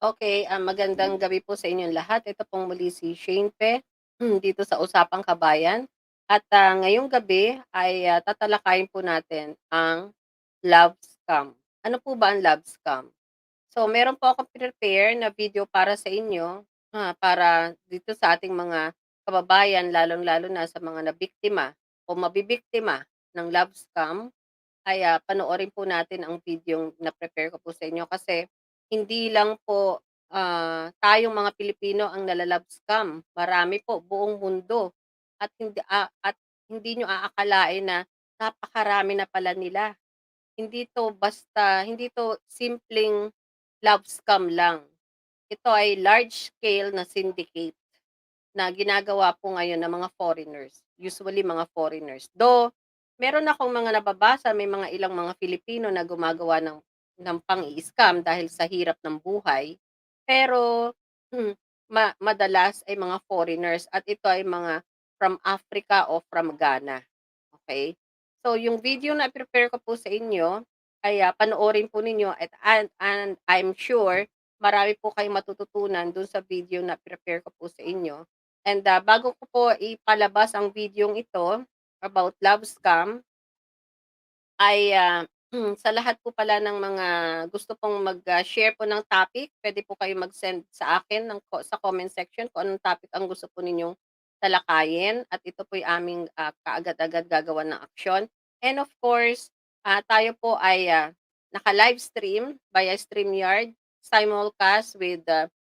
Okay, magandang gabi po sa inyong lahat. Ito pong muli si Shane dito sa Usapang Kabayan. At ngayong gabi ay tatalakayin po natin ang love scam. Ano po ba ang love scam? So, meron po akong prepare na video para sa inyo, para dito sa ating mga kababayan, lalong-lalo na sa mga nabiktima o mabibiktima ng love scam ay, panoorin po natin ang videong na-prepare ko po sa inyo kasi hindi lang po, tayong mga Pilipino ang nala-love scam, marami po, buong mundo at hindi niyo aakalain na napakarami na pala nila. Hindi 'to simpleng love scam lang. Ito ay large scale na syndicate na ginagawa po ngayon ng mga foreigners, usually mga foreigners. Though, meron akong mga nababasa, may mga ilang mga Filipino na gumagawa ng pang-i-scam dahil sa hirap ng buhay. Pero, hmm, madalas ay mga foreigners at ito ay mga from Africa o from Ghana. Okay. So, yung video na prepare ko po sa inyo ay, panoorin po ninyo and I'm sure marami po kayong matututunan dun sa video na prepare ko po sa inyo. And, bago ko po ipalabas ang videong ito about love scam, ay, sa lahat po pala ng mga gusto pong mag-share po ng topic, puwede po kayong mag-send sa akin sa comment section kung anong topic ang gusto po ninyong talakayin at ito po'y aming, kaagad-agad gagawan ng aksyon. And of course, tayo po ay, naka-livestream via StreamYard, simulcast with,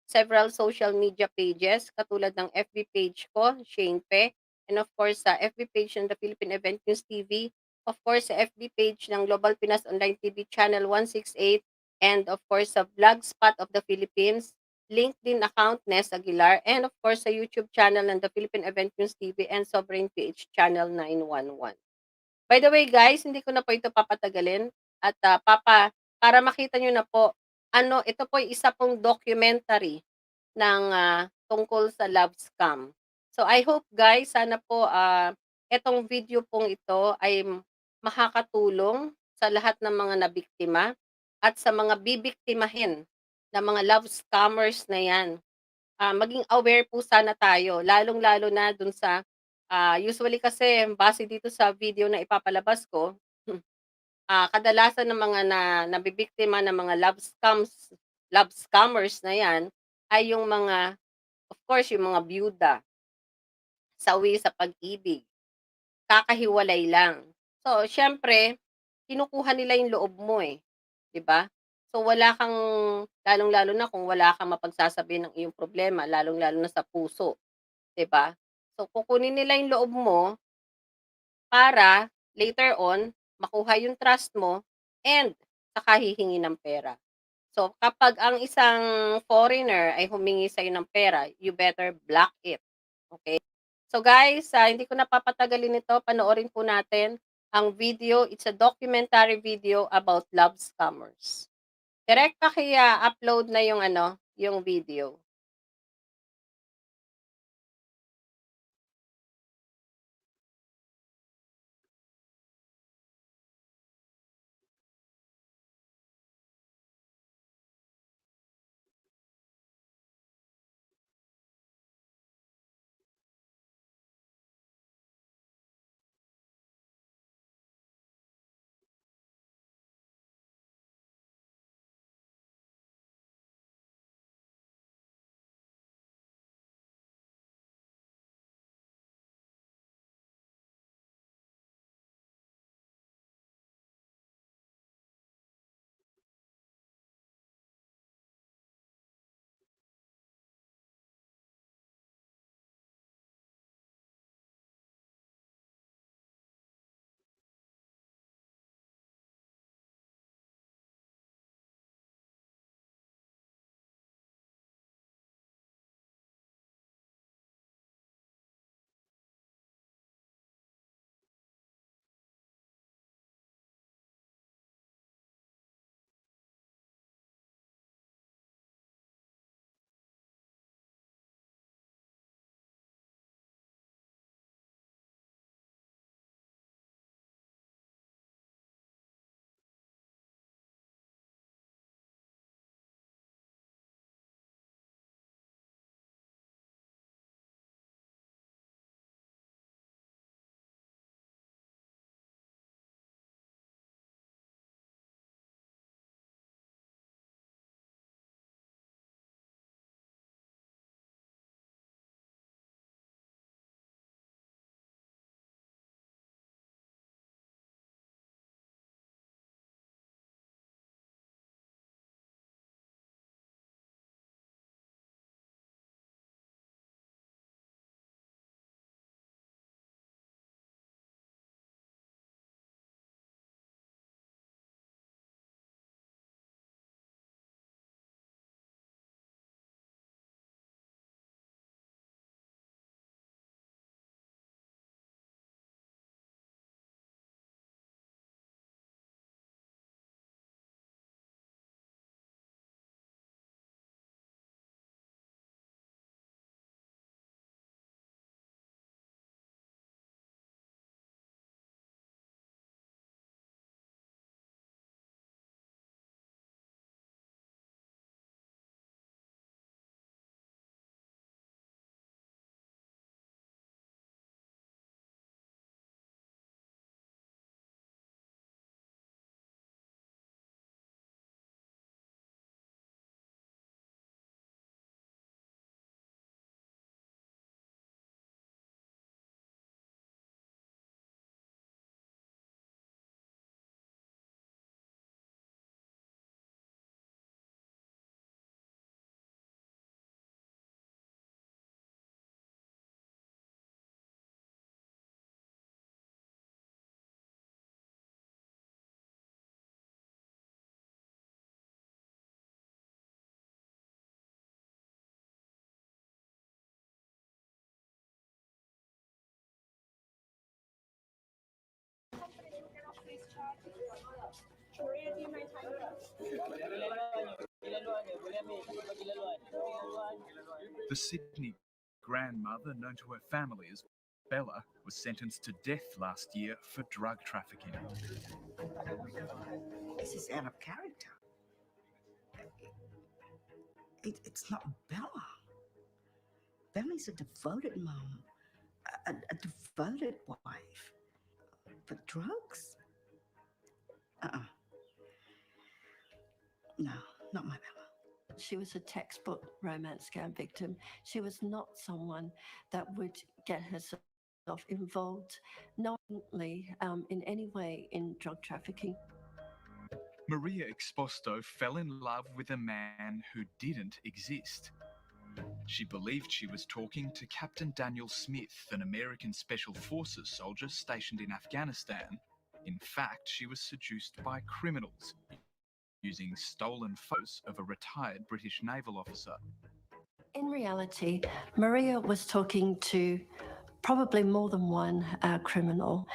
several social media pages katulad ng FB page ko, Shane Pe, and of course sa FB page ng The Philippine Event News TV, of course sa FB page ng Global Pinas Online TV Channel 168, and of course sa Blogspot of the Philippines, LinkedIn account Nes Aguilar, and of course sa YouTube channel ng The Philippine Event News TV and Sovereign PH Channel 911. By the way guys, hindi ko na po ito papatagalin at para makita nyo na po, ito po ay isa pong documentary ng tungkol sa love scam. So I hope guys, sana po etong video pong ito ay makakatulong sa lahat ng mga nabiktima at sa mga bibiktimahin ng mga love scammers na yan. Maging aware po sana tayo, lalong-lalo na dun sa usually kasi base dito sa video na ipapalabas ko, kadalasan ng mga nabibiktima ng mga love scammers na 'yan ay yung mga, of course, yung mga byuda, sawi sa pag-ibig, kakahiwalay lang. So, siyempre kinukuha nila yung loob mo, 'di ba? So, wala kang lalong-lalo na kung wala kang mapagsasabi ng iyong problema, lalong-lalo na sa puso, 'di ba? So, kukunin nila yung loob mo para later on makuha yung trust mo and saka hihingi ng pera. So, kapag ang isang foreigner ay humingi sa'yo ng pera, you better block it, okay? So guys, hindi ko na papatagalin ito, panoorin po natin ang video. It's a documentary video about love scammers. Direct paki-upload na yung yung video. The Sydney grandmother, known to her family as Bella, was sentenced to death last year for drug trafficking. This is out of character. It's not Bella. Bella's a devoted mom, a devoted wife. But drugs? No, not my Bella. She was a textbook romance scam victim. She was not someone that would get herself involved knowingly in any way in drug trafficking. Maria Exposto fell in love with a man who didn't exist. She believed she was talking to Captain Daniel Smith, an American Special Forces soldier stationed in Afghanistan. In fact, she was seduced by criminals using stolen photos of a retired British naval officer. In reality, Maria was talking to probably more than one criminal,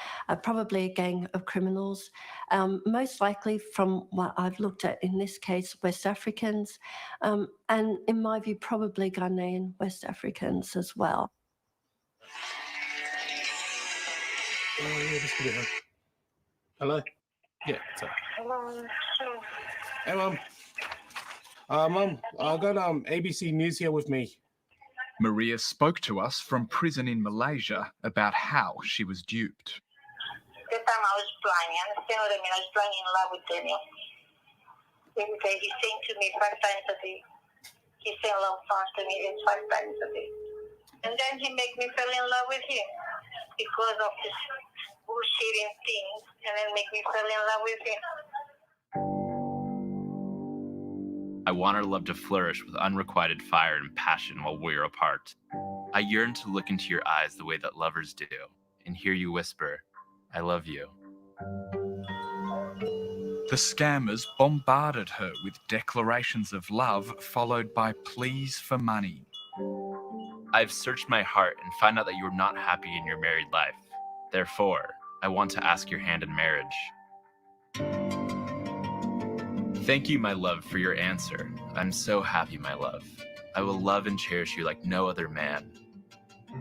probably a gang of criminals, most likely from what I've looked at in this case, West Africans, and in my view, probably Ghanaian West Africans as well. Hello? Yeah, sorry. Hello. Hey, Mum. Mum, I got ABC News here with me. Maria spoke to us from prison in Malaysia about how she was duped. The time I was flying, you understand what I mean? I was flying in love with Daniel. Every day he sang to me 5 times a day. He sang love songs to me 5 times a day. And then he made me fall in love with him because of his bullshitting things, and then make me fall in love with him. I want our love to flourish with unrequited fire and passion while we're apart. I yearn to look into your eyes the way that lovers do and hear you whisper, I love you. The scammers bombarded her with declarations of love followed by pleas for money. I've searched my heart and found out that you're not happy in your married life. Therefore, I want to ask your hand in marriage. Thank you, my love, for your answer. I'm so happy, my love. I will love and cherish you like no other man.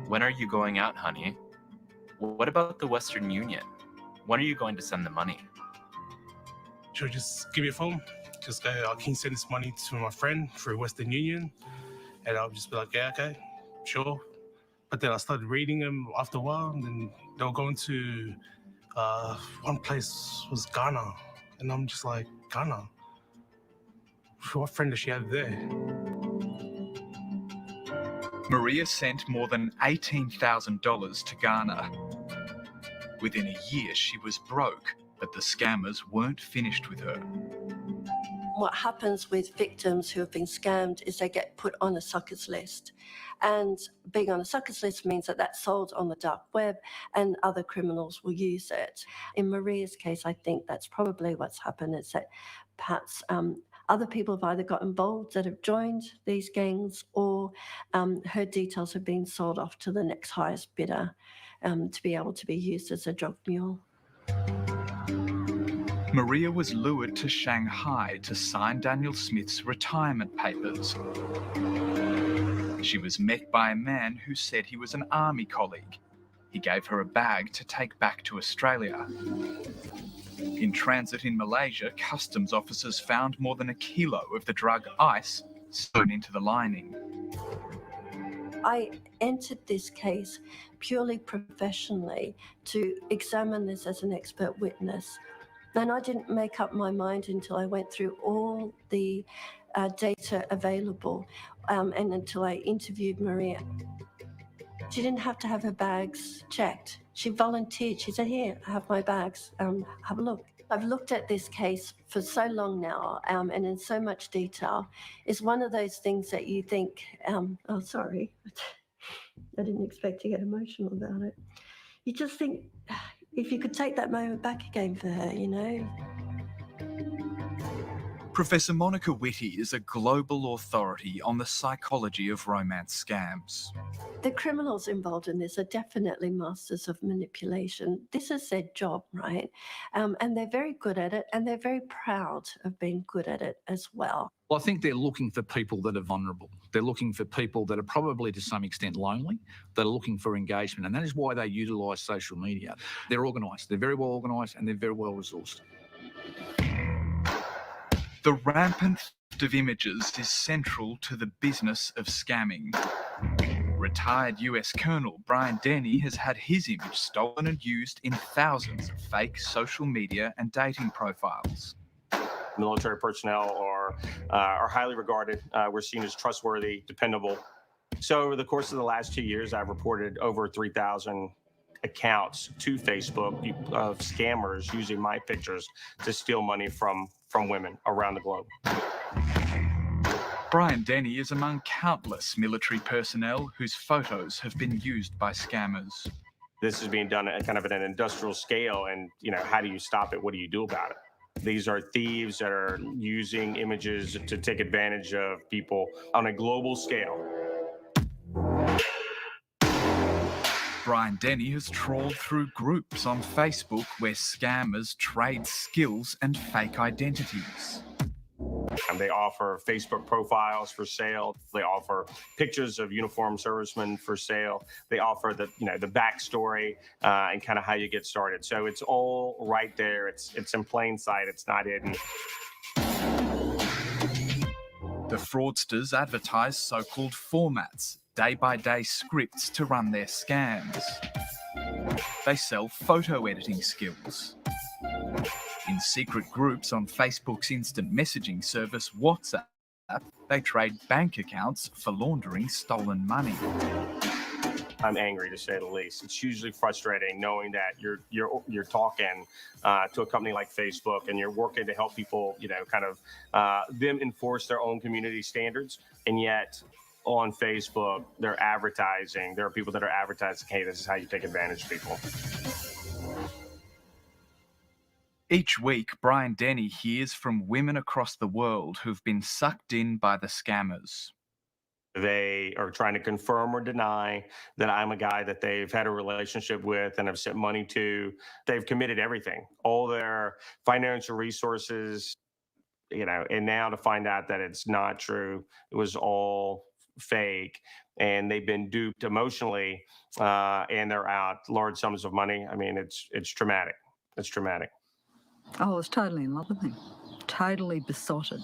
When are you going out, honey? What about the Western Union? When are you going to send the money? Should I just give you a phone? Just go, I can send this money to my friend through Western Union. And I'll just be like, yeah, okay, sure. But then I started reading them after a while, and then they were going to one place was Ghana. And I'm just like, Ghana? What friend does she have there? Maria sent more than $18,000 to Ghana. Within a year, she was broke, but the scammers weren't finished with her. What happens with victims who have been scammed is they get put on a suckers list. And being on a suckers list means that that's sold on the dark web and other criminals will use it. In Maria's case, I think that's probably what's happened, is that perhaps other people have either got involved that have joined these gangs, or her details have been sold off to the next highest bidder to be able to be used as a drug mule. Maria was lured to Shanghai to sign Daniel Smith's retirement papers. She was met by a man who said he was an army colleague. He gave her a bag to take back to Australia. In transit in Malaysia, customs officers found more than 1 kilo of the drug ice sewn into the lining. I entered this case purely professionally to examine this as an expert witness. And I didn't make up my mind until I went through all the data available and until I interviewed Maria. She didn't have to have her bags checked. She volunteered. She said, here, I have my bags. Have a look. I've looked at this case for so long now and in so much detail. It's one of those things that you think, oh, sorry. I didn't expect to get emotional about it. You just think, if you could take that moment back again for her, you know. Professor Monica Whitty is a global authority on the psychology of romance scams. The criminals involved in this are definitely masters of manipulation. This is their job, right? And they're very good at it, and they're very proud of being good at it as well. Well, I think they're looking for people that are vulnerable. They're looking for people that are probably to some extent lonely, that are looking for engagement, and that is why they utilise social media. They're organised, they're very well organised, and they're very well resourced. The rampant theft of images is central to the business of scamming. Retired US Colonel Brian Denny has had his image stolen and used in thousands of fake social media and dating profiles. Military personnel are highly regarded. We're seen as trustworthy, dependable. So over the course of the last 2 years, I've reported over 3,000 accounts to Facebook of scammers using my pictures to steal money from women around the globe. Brian Denny is among countless military personnel whose photos have been used by scammers. This is being done at kind of at an industrial scale, and how do you stop it? What do you do about it? These are thieves that are using images to take advantage of people on a global scale. Brian Denny has trawled through groups on Facebook where scammers trade skills and fake identities. They offer Facebook profiles for sale. They offer pictures of uniformed servicemen for sale. They offer the backstory and kind of how you get started. So it's all right there. It's in plain sight. It's not hidden. The fraudsters advertise so-called formats, day-by-day scripts to run their scams. They sell photo editing skills. In secret groups on Facebook's instant messaging service WhatsApp, they trade bank accounts for laundering stolen money. I'm angry, to say the least. It's hugely frustrating knowing that you're talking to a company like Facebook, and you're working to help people, them enforce their own community standards, and yet on Facebook they're advertising. There are people that are advertising, "Hey, this is how you take advantage of people." Each week, Brian Denny hears from women across the world who've been sucked in by the scammers. They are trying to confirm or deny that I'm a guy that they've had a relationship with and have sent money to. They've committed everything, all their financial resources, and now to find out that it's not true, it was all fake, and they've been duped emotionally, and they're out large sums of money. I mean, it's traumatic. It's traumatic. I was totally in love with him, totally besotted.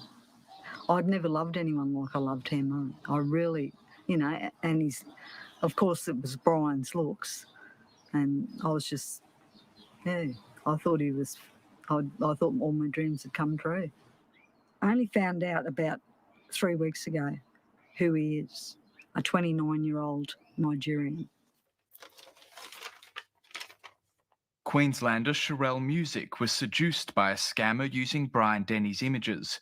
I'd never loved anyone like I loved him. I really, and of course it was Brian's looks, and I was just, I thought I thought all my dreams had come true. I only found out about 3 weeks ago who he is, a 29-year-old Nigerian. Queenslander Sherelle Music was seduced by a scammer using Brian Denny's images.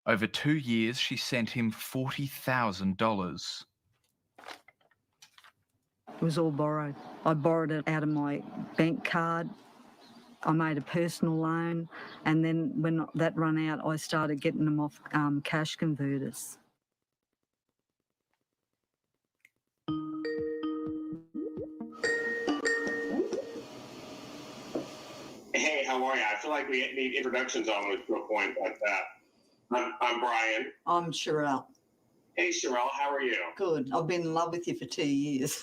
Over 2 years, she sent him $40,000. It was all borrowed. I borrowed it out of my bank card. I made a personal loan, and then when that ran out, I started getting them off cash converters. Hey, how are you? I feel like we need introductions almost to a point, but I'm Brian. I'm Sherelle. Hey, Sherelle, how are you? Good. I've been in love with you for 2 years.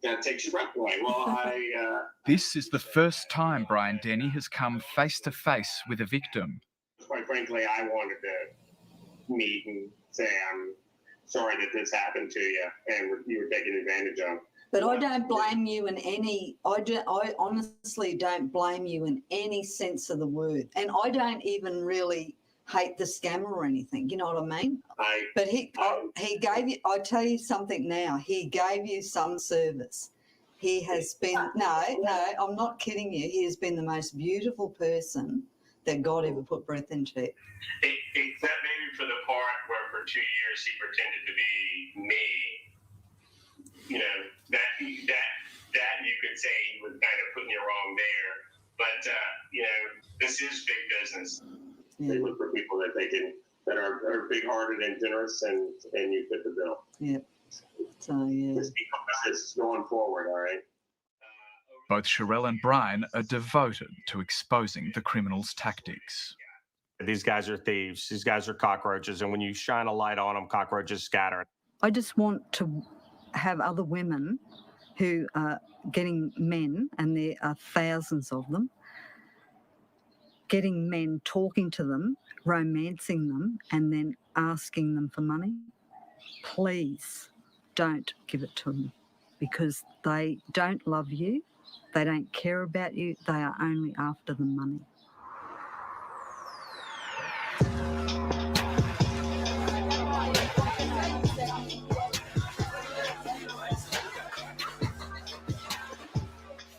That takes your breath away. Well, This is the first time Brian Denny has come face-to-face with a victim. quite frankly, I wanted to meet and say I'm sorry that this happened to you and you were taken advantage of. But I don't blame you in any, I honestly don't blame you in any sense of the word. And I don't even really hate the scammer or anything, you know what I mean? But he gave you, I tell you something now, he gave you some service. He has been, no, I'm not kidding you, he has been the most beautiful person that God ever put breath into. Except maybe for the part where for 2 years he pretended to be me. That you could say he was kind of putting you wrong there. But, this is big business. Yeah. They look for people that they can that are big-hearted and generous, and you fit the bill. Yep. So, yeah. Just be cautious going forward, all right? Both Sherelle and Brian are devoted to exposing the criminals' tactics. These guys are thieves. These guys are cockroaches. And when you shine a light on them, cockroaches scatter. I just want to have other women who are getting men, and there are thousands of them, getting men, talking to them, romancing them, and then asking them for money. Please don't give it to them, because they don't love you, they don't care about you, they are only after the money.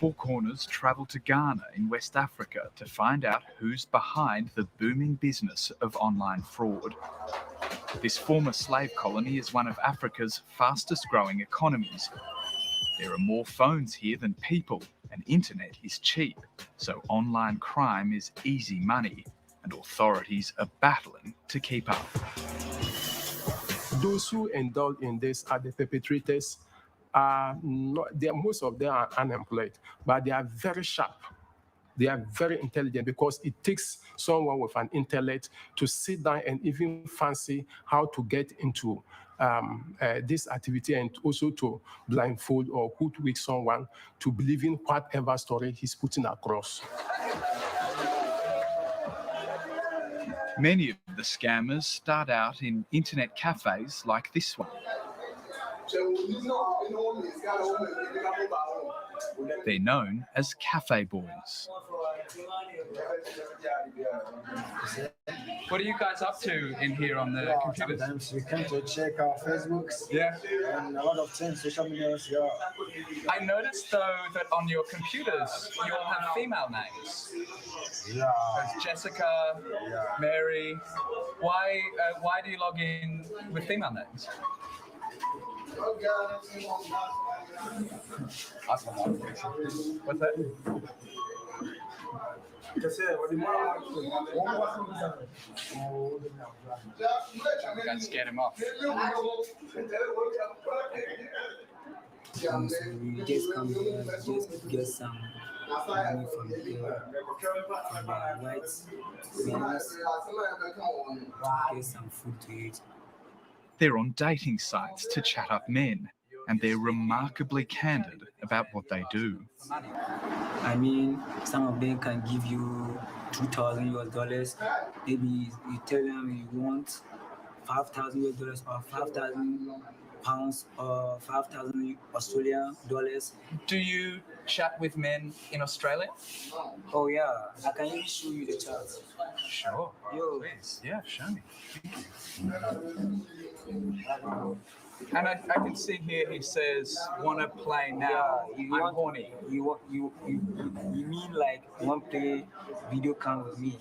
Four Corners travel to Ghana in West Africa to find out who's behind the booming business of online fraud. This former slave colony is one of Africa's fastest growing economies. There are more phones here than people, and internet is cheap, so online crime is easy money, and authorities are battling to keep up. Those who indulge in this are the perpetrators. Most of them are unemployed, but they are very sharp. They are very intelligent, because it takes someone with an intellect to sit down and even fancy how to get into this activity, and also to blindfold or hoodwink someone to believe in whatever story he's putting across. Many of the scammers start out in internet cafes like this one. They're known as cafe boys. What are you guys up to in here on the computers? Sometimes we come to check our Facebooks. Yeah. And a lot of things, social media. Yeah. I noticed though that on your computers you all have female names. Yeah. There's Jessica, Mary. Why do you log in with female names? What's that? Gotta scan him off. So we just come here, just get some money from the whites, get some food to eat. They're on dating sites to chat up men, and they're remarkably candid about what they do. I mean, some of them can give you $2,000 US. Maybe you tell them you want $5,000 US or 5,000 pounds or 5,000 Australian dollars. Do you chat with men in Australia? Oh yeah, I can even show you the chat. Sure. Yo. Please. Yeah, show me. And I can see here he says, "Wanna play now? Yeah, I'm horny." You mean like want play video cam with me?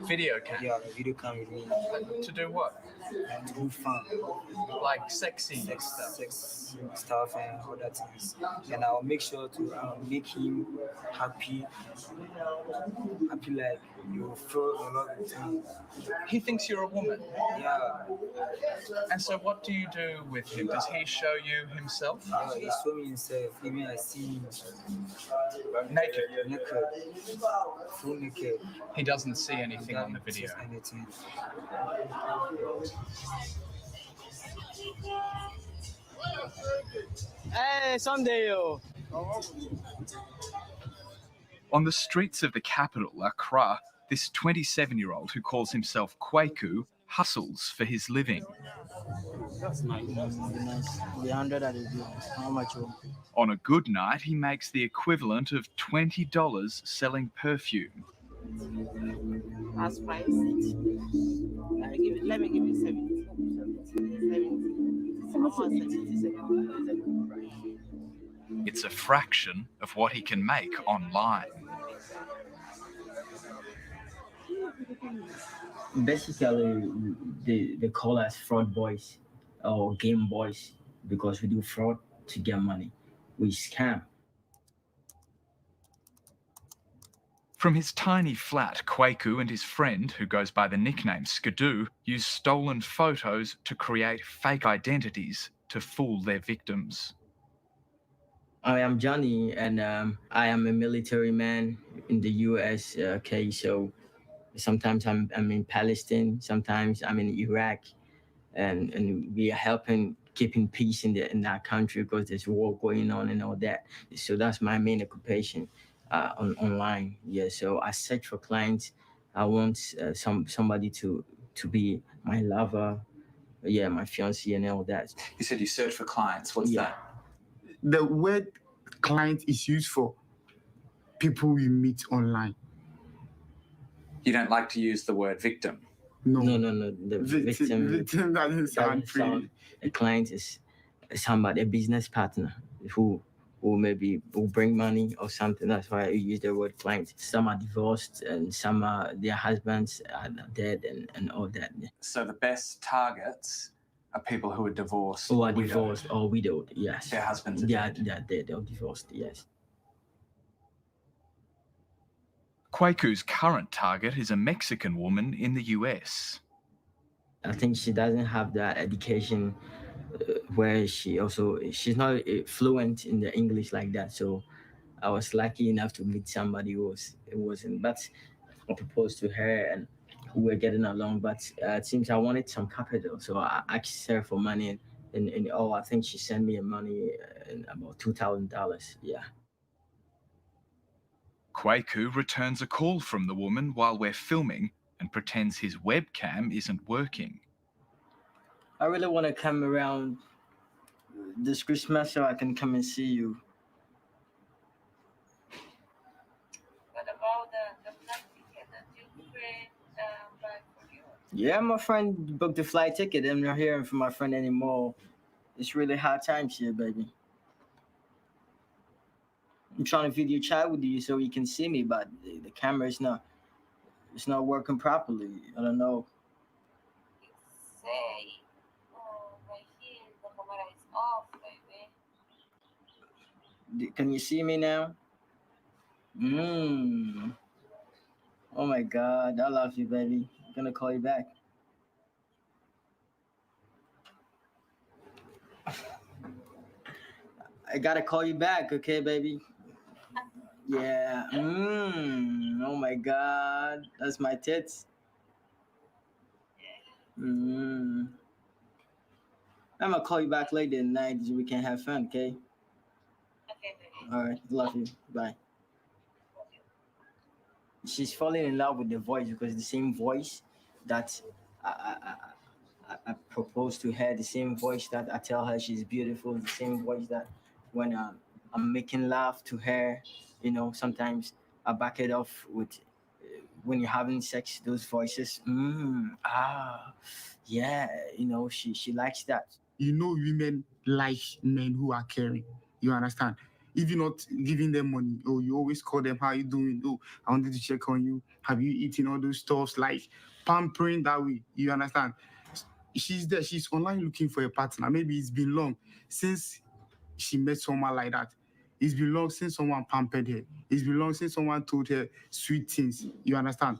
Video cam? Yeah, video cam with me. To do what? To do fun. Like sexy stuff. Sex stuff and all that things. And I'll make sure to make him happy. Happy like you feel a lot of things. He thinks you're a woman. Yeah. And so what do you do with him? Does he show you himself? Yeah, he showed me himself. Even I see him naked. Full naked. He doesn't see anything on the video. Anything. Hey, someday, yo. On the streets of the capital, Accra, this 27-year-old who calls himself Kwaku hustles for his living. That's nice. The 100 that is good. How much? On a good night, he makes the equivalent of $20 selling perfume. As price. Let me give you 70. 70. It's a fraction of what he can make online. Basically, they call us fraud boys or game boys because we do fraud to get money. We scam. From his tiny flat, Kwaku and his friend, who goes by the nickname Skidoo, use stolen photos to create fake identities to fool their victims. I am Johnny, and I am a military man in the U.S. Okay, so sometimes I'm in Palestine, sometimes I'm in Iraq, and we are helping keeping peace in that country because there's war going on and all that. So that's my main occupation online. Yeah, so I search for clients. I want somebody to be my lover, yeah, my fiancé and all that. You said you search for clients. What's that? The word client is used for people we meet online. You don't like to use the word victim? No. The victim doesn't sound pretty. A client is somebody, a business partner who maybe will bring money or something. That's why I use the word client. Some are divorced and some are their husbands are dead and all that. So the best targets are people who are divorced, who are divorced or widowed. Yes, their husbands are dead. They are dead or divorced. Yes. Kwaku's current target is a Mexican woman in the US. I think she doesn't have that education where she's not fluent in the English like that. So I was lucky enough to meet somebody who wasn't. But I proposed to her and we were getting along. But it seems I wanted some capital, so I asked her for money. And I think she sent me money about $2,000. Yeah. Kwaku returns a call from the woman while we're filming and pretends his webcam isn't working. I really want to come around this Christmas so I can come and see you. What about the flight ticket that you buy for you? Yeah, my friend booked the flight ticket. I'm not hearing from my friend anymore. It's really hard times here, baby. I'm trying to video chat with you so you can see me, but the camera is not working properly. I don't know. Say, right here, the camera is off, baby. Can you see me now? Oh my God, I love you, baby. I'm gonna call you back. I gotta call you back, okay, baby? Yeah. Oh my God, that's my tits. I'm gonna call you back later tonight so we can have fun, okay? Okay, baby. All right, love you. Bye. She's falling in love with the voice because the same voice that I propose to her, the same voice that I tell her she's beautiful, the same voice that when I'm making love to her, sometimes I back it off with when you're having sex, those voices. Yeah, she likes that. Women like men who are caring. You understand? If you're not giving them money, you always call them, how you doing? I wanted to check on you. Have you eaten all those stuffs? Like pampering that way. You understand? She's there. She's online looking for a partner. Maybe it's been long since she met someone like that. It's been long since someone pampered her. It's been long since someone told her sweet things. You understand?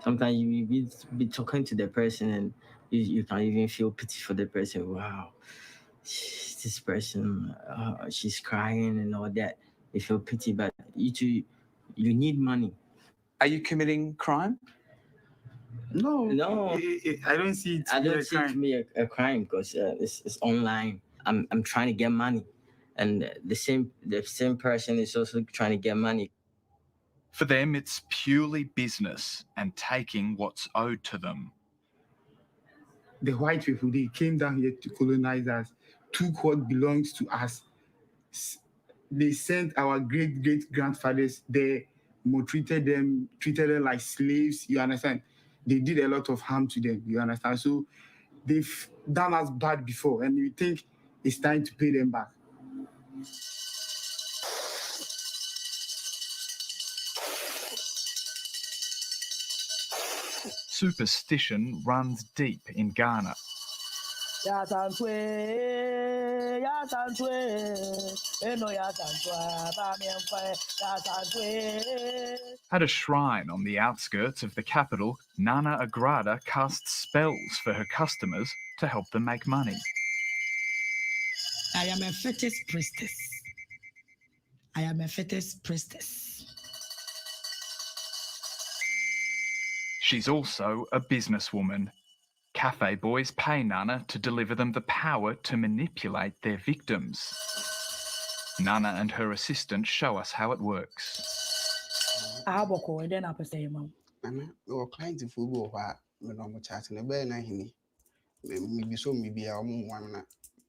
Sometimes you be talking to the person and you can even feel pity for the person. Wow, this person, she's crying and all that. You feel pity, but you need money. Are you committing crime? No. I don't see it. I don't see it to me a crime because it's online. I'm trying to get money, and the same person is also trying to get money. For them, it's purely business and taking what's owed to them. The white people, they came down here to colonize us, took what belongs to us. They sent our great-great-grandfathers there, treated them like slaves, you understand? They did a lot of harm to them, you understand? So they've done us bad before, and we think it's time to pay them back. Superstition runs deep in Ghana. At a shrine on the outskirts of the capital, Nana Agrada casts spells for her customers to help them make money. I am a fetish priestess. I am a fetish priestess. She's also a businesswoman. Cafe boys pay Nana to deliver them the power to manipulate their victims. Nana and her assistant show us how it works. I have a call, then I say, Mom. Your client if we go back, we don't chat in a bear. Maybe so, maybe I won't want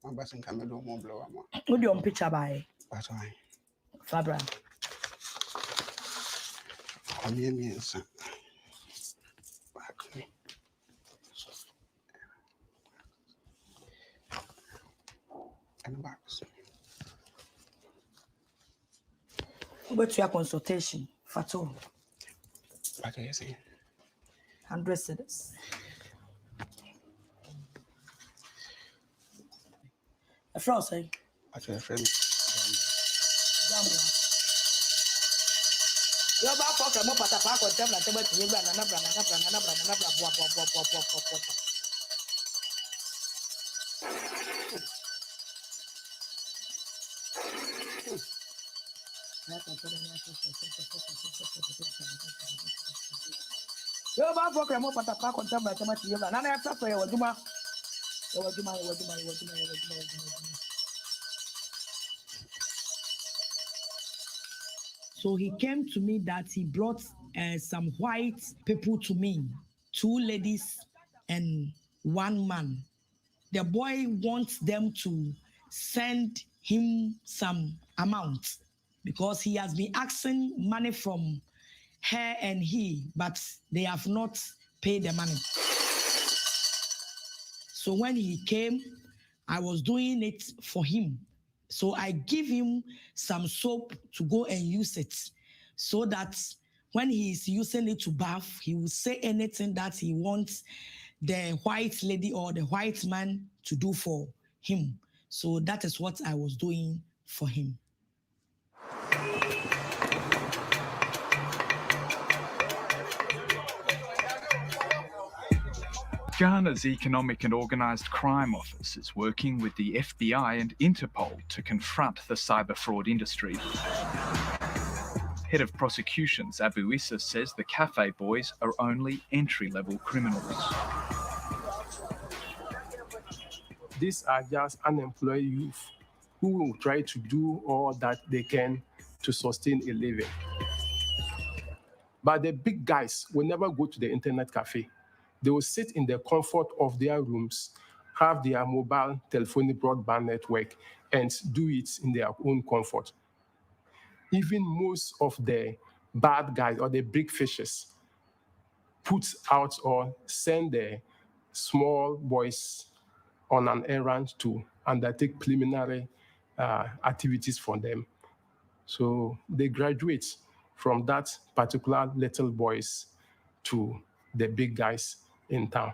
my bus and camera don't blow. What do you picture by? That's why. Fabra. Come here, me and son. Back me. And back. What's your consultation? Fatou. What can you say? 100 cedis. A friend say. I feel a friend. You're about to talk about the park or devil and table to you, and another. You're about to talk about the park or devil and table to you, and another for your Duma. So he came to me that he brought some white people to me, 2 ladies and 1 man. The boy wants them to send him some amount because he has been asking money from her and he, but they have not paid the money. So when he came, I was doing it for him. So I give him some soap to go and use it so that when he's using it to bath, he will say anything that he wants the white lady or the white man to do for him. So that is what I was doing for him. Ghana's Economic and Organised Crime Office is working with the FBI and Interpol to confront the cyber fraud industry. Head of Prosecutions Abu Issa says the cafe boys are only entry-level criminals. These are just unemployed youth who will try to do all that they can to sustain a living. But the big guys will never go to the internet cafe. They will sit in the comfort of their rooms, have their mobile telephonic broadband network, and do it in their own comfort. Even most of the bad guys or the big fishes put out or send the small boys on an errand to undertake preliminary activities for them. So they graduate from that particular little boys to the big guys in town.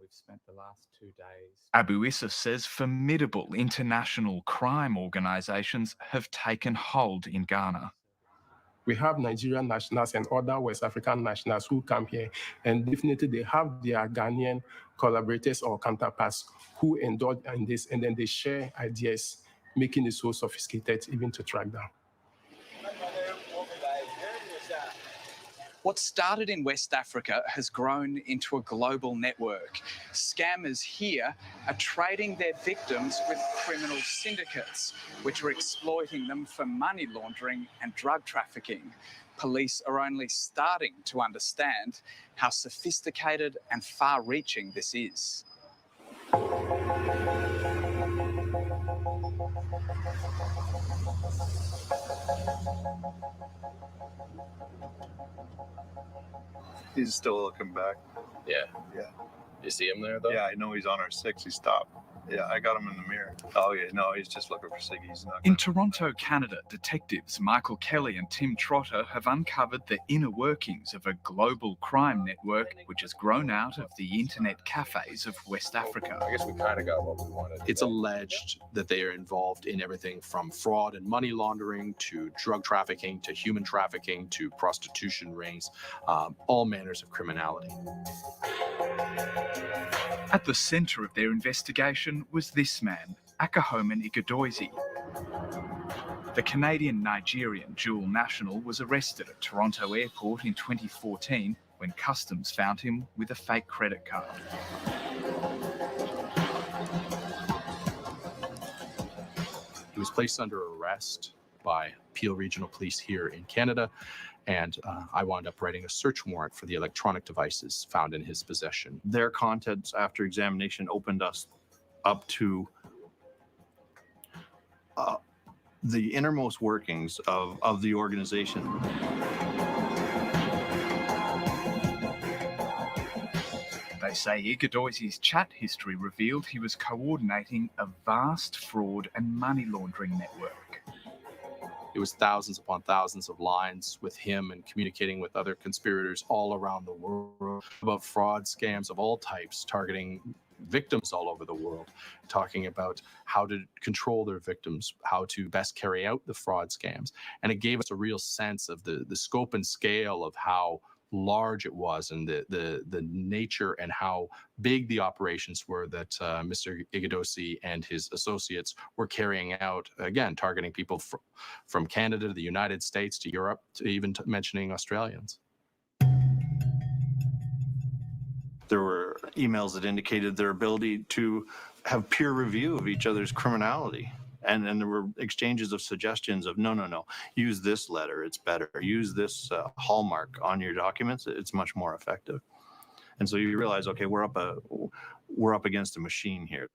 We've spent the last 2 days. Abu Issa says formidable international crime organisations have taken hold in Ghana. We have Nigerian nationals and other West African nationals who come here, and definitely they have their Ghanaian collaborators or counterparts who indulge in this, and then they share ideas, making it so sophisticated even to track down. What started in West Africa has grown into a global network. Scammers here are trading their victims with criminal syndicates, which are exploiting them for money laundering and drug trafficking. Police are only starting to understand how sophisticated and far-reaching this is. He's still looking back. Yeah. Yeah. You see him there, though? Yeah, I know he's on our 6. He stopped. Yeah, I got him in the mirror. Oh, yeah, no, he's just looking for Siggy. He's not In Toronto, Canada, detectives Michael Kelly and Tim Trotter have uncovered the inner workings of a global crime network which has grown out of the internet cafes of West Africa. I guess we kind of got what we wanted. It's alleged that they are involved in everything from fraud and money laundering to drug trafficking to human trafficking to prostitution rings, all manners of criminality. At the centre of their investigation was this man, Akahoman Igadoizi. The Canadian-Nigerian dual national was arrested at Toronto Airport in 2014 when Customs found him with a fake credit card. He was placed under arrest by Peel Regional Police here in Canada, and I wound up writing a search warrant for the electronic devices found in his possession. Their contents after examination opened us up to the innermost workings of the organization. They say Igadoizi's chat history revealed he was coordinating a vast fraud and money laundering network. It was thousands upon thousands of lines with him and communicating with other conspirators all around the world about fraud scams of all types, targeting victims all over the world, talking about how to control their victims, how to best carry out the fraud scams. And it gave us a real sense of the scope and scale of how large it was and the nature and how big the operations were that Mr. Igadoizi and his associates were carrying out, again, targeting people from Canada to the United States to Europe, to even mentioning Australians. There were emails that indicated their ability to have peer review of each other's criminality. And there were exchanges of suggestions of, no, use this letter, it's better. Use this hallmark on your documents, it's much more effective. And so you realize, okay, we're up against a machine here.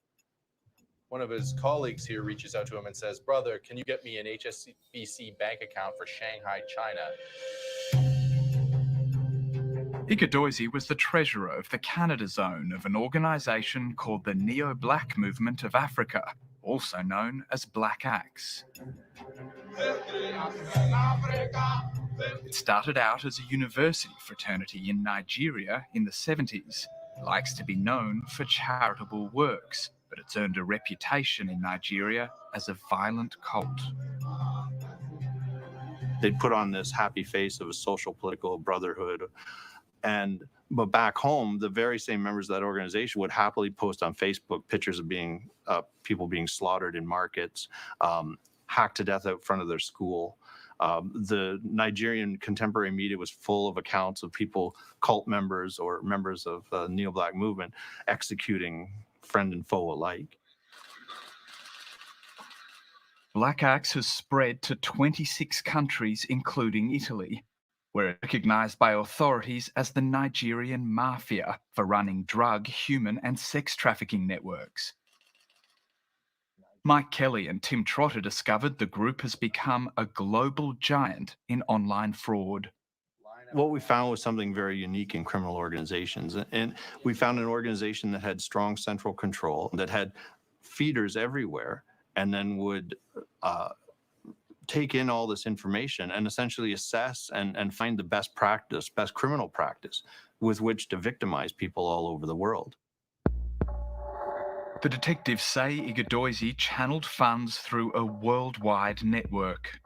One of his colleagues here reaches out to him and says, "Brother, can you get me an HSBC bank account for Shanghai, China?" Igadoizi was the treasurer of the Canada Zone of an organisation called the Neo-Black Movement of Africa, also known as Black Axe. It started out as a university fraternity in Nigeria in the 70s. It likes to be known for charitable works, but it's earned a reputation in Nigeria as a violent cult. They put on this happy face of a social political brotherhood. But back home, the very same members of that organization would happily post on Facebook pictures of people being slaughtered in markets, hacked to death out front of their school. The Nigerian contemporary media was full of accounts of people, cult members or members of the Neo-Black movement, executing friend and foe alike. Black Axe has spread to 26 countries, including Italy, where it's recognised by authorities as the Nigerian mafia for running drug, human and sex trafficking networks. Mike Kelly and Tim Trotter discovered the group has become a global giant in online fraud. What we found was something very unique in criminal organizations. And we found an organization that had strong central control, that had feeders everywhere, and then would take in all this information and essentially assess and find the best practice, best criminal practice with which to victimize people all over the world. The detectives say Igadoizi channeled funds through a worldwide network.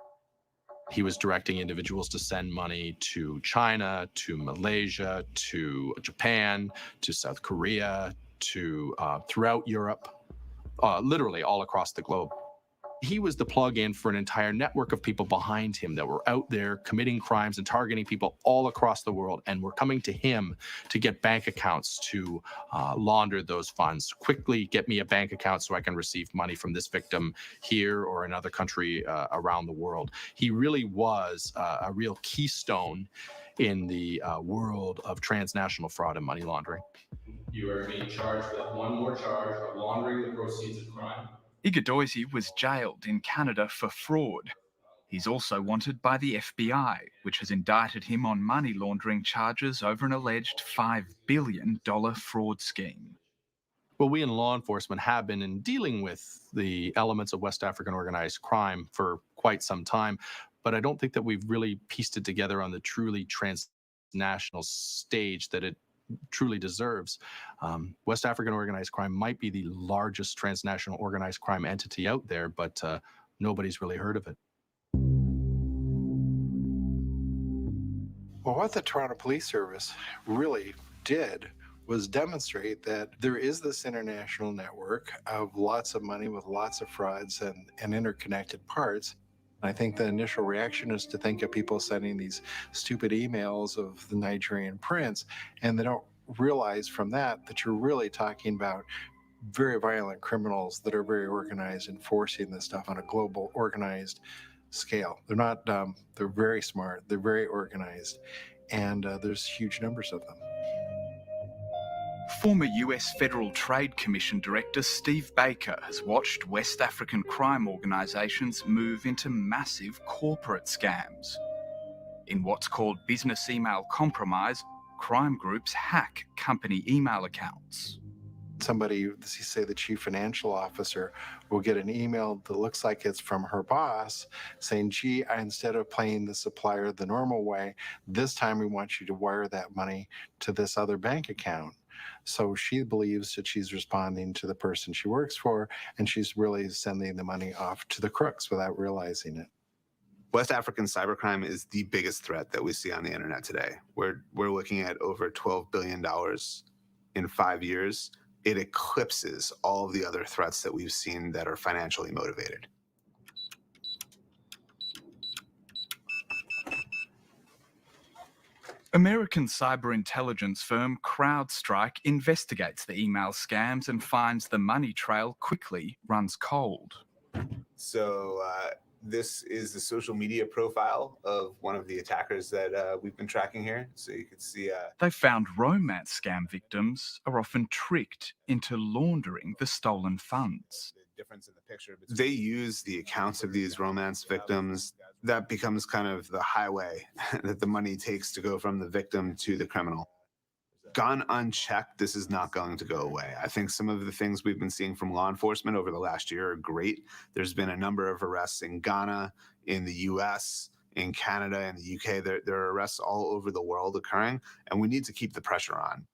He was directing individuals to send money to China, to Malaysia, to Japan, to South Korea, to throughout Europe, literally all across the globe. He was the plug-in for an entire network of people behind him that were out there committing crimes and targeting people all across the world, and were coming to him to get bank accounts to launder those funds. Quickly get me a bank account so I can receive money from this victim here or another country around the world. He really was a real keystone in the world of transnational fraud and money laundering. You are being charged with one more charge of laundering the proceeds of crime. Igadoisi was jailed in Canada for fraud. He's also wanted by the FBI, which has indicted him on money laundering charges over an alleged $5 billion fraud scheme. Well, we in law enforcement have been in dealing with the elements of West African organized crime for quite some time, but I don't think that we've really pieced it together on the truly transnational stage that it truly deserves. West African organized crime might be the largest transnational organized crime entity out there, but nobody's really heard of it. Well, what the Toronto Police Service really did was demonstrate that there is this international network of lots of money with lots of frauds and interconnected parts. I think the initial reaction is to think of people sending these stupid emails of the Nigerian prince, and they don't realize from that you're really talking about very violent criminals that are very organized, enforcing this stuff on a global organized scale. They're not they're very smart, they're very organized, and there's huge numbers of them. Former US Federal Trade Commission Director Steve Baker has watched West African crime organisations move into massive corporate scams. In what's called business email compromise, crime groups hack company email accounts. Somebody, say the chief financial officer, will get an email that looks like it's from her boss saying, gee, instead of paying the supplier the normal way, this time we want you to wire that money to this other bank account. So she believes that she's responding to the person she works for, and she's really sending the money off to the crooks without realizing it. West African cybercrime is the biggest threat that we see on the internet today. We're looking at over $12 billion in 5 years. It eclipses all of the other threats that we've seen that are financially motivated. American cyber intelligence firm CrowdStrike investigates the email scams and finds the money trail quickly runs cold. So this is the social media profile of one of the attackers that we've been tracking here. So you can see... They found romance scam victims are often tricked into laundering the stolen funds. They use the accounts of these romance victims. That becomes kind of the highway that the money takes to go from the victim to the criminal. Gone unchecked, this is not going to go away. I think some of the things we've been seeing from law enforcement over the last year are great. There's been a number of arrests in Ghana, in the US, in Canada, and the UK. There are arrests all over the world occurring, and we need to keep the pressure on.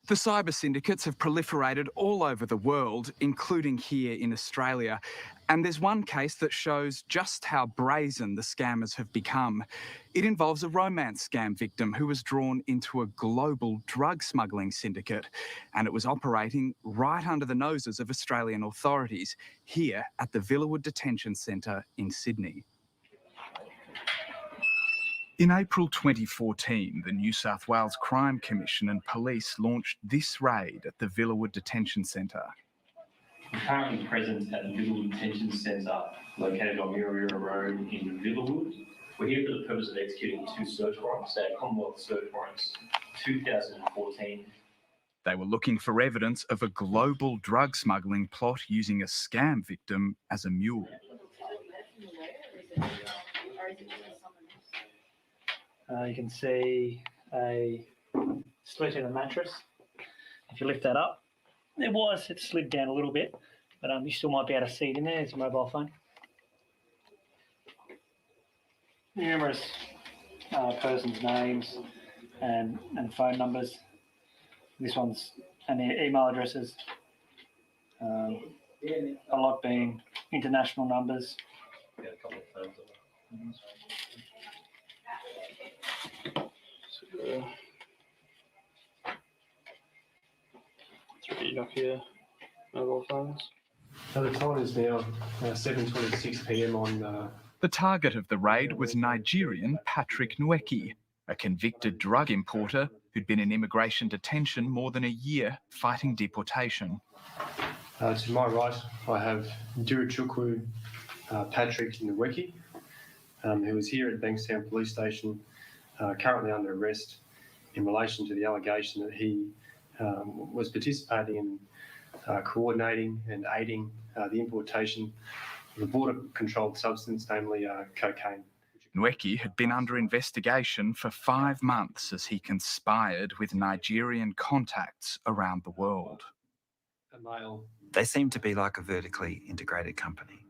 The cyber syndicates have proliferated all over the world, including here in Australia. And there's one case that shows just how brazen the scammers have become. It involves a romance scam victim who was drawn into a global drug smuggling syndicate, and it was operating right under the noses of Australian authorities here at the Villawood Detention Centre in Sydney. In April 2014, the New South Wales Crime Commission and police launched this raid at the Villawood Detention Centre. We're currently present at the Villawood Detention Centre, located on Muriera Road in Villawood. We're here for the purpose of executing 2 search warrants. They are Commonwealth search warrants 2014. They were looking for evidence of a global drug smuggling plot using a scam victim as a mule. You can see a slit in the mattress. If you lift that up, it slid down a little bit, but you still might be able to see it in there. There's a mobile phone. Numerous persons' names and phone numbers. This one's and their email addresses. A lot being international numbers. Yeah, a couple of phones. Three Nokia mobile phones. So the time is now 7:26 p.m. on... The target of the raid was Nigerian Patrick Nweki, a convicted drug importer who'd been in immigration detention more than a year fighting deportation. To my right, I have Dirichukwu Patrick Nweki, who is here at Bankstown Police Station, currently under arrest in relation to the allegation that he was participating in coordinating and aiding the importation of a border-controlled substance, namely cocaine. Nweki had been under investigation for 5 months as he conspired with Nigerian contacts around the world. They seemed to be like a vertically integrated company.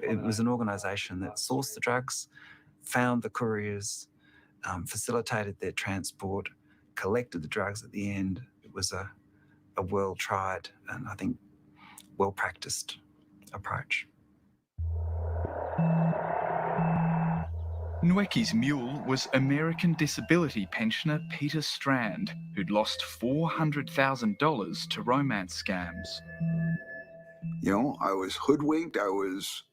It was an organisation that sourced the drugs, found the couriers, facilitated their transport, collected the drugs at the end. It was a well-tried and I think well-practiced approach. Nweki's mule was American disability pensioner Peter Strand, who'd lost $400,000 to romance scams. You know, I was hoodwinked, I was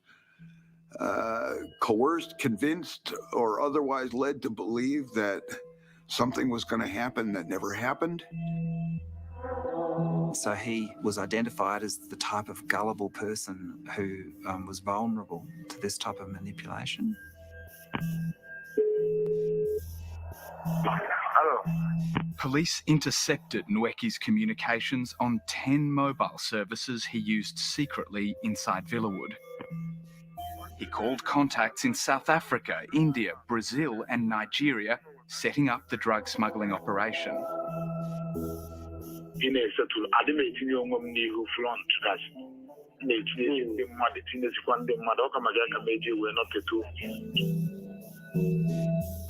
coerced, convinced, or otherwise led to believe that something was going to happen that never happened. So he was identified as the type of gullible person who was vulnerable to this type of manipulation. Police intercepted Nweki's communications on 10 mobile services he used secretly inside Villawood. He called contacts in South Africa, India, Brazil and Nigeria, setting up the drug smuggling operation.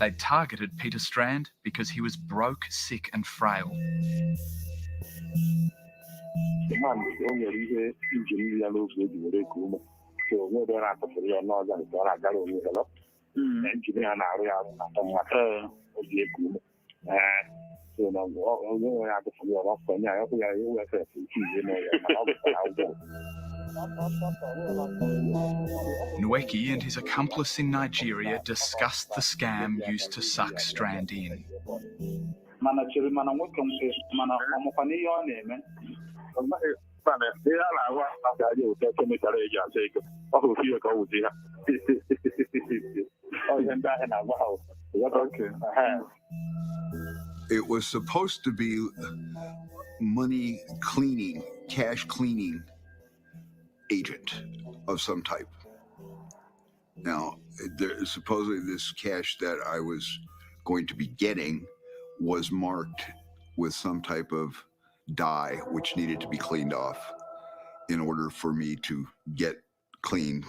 They targeted Peter Strand because he was broke, sick and frail. Nweki and his accomplice in Nigeria discussed the scam used to suck Strand in. It was supposed to be money cleaning, cash cleaning agent of some type. Now, supposedly this cash that I was going to be getting was marked with some type of dye which needed to be cleaned off in order for me to get clean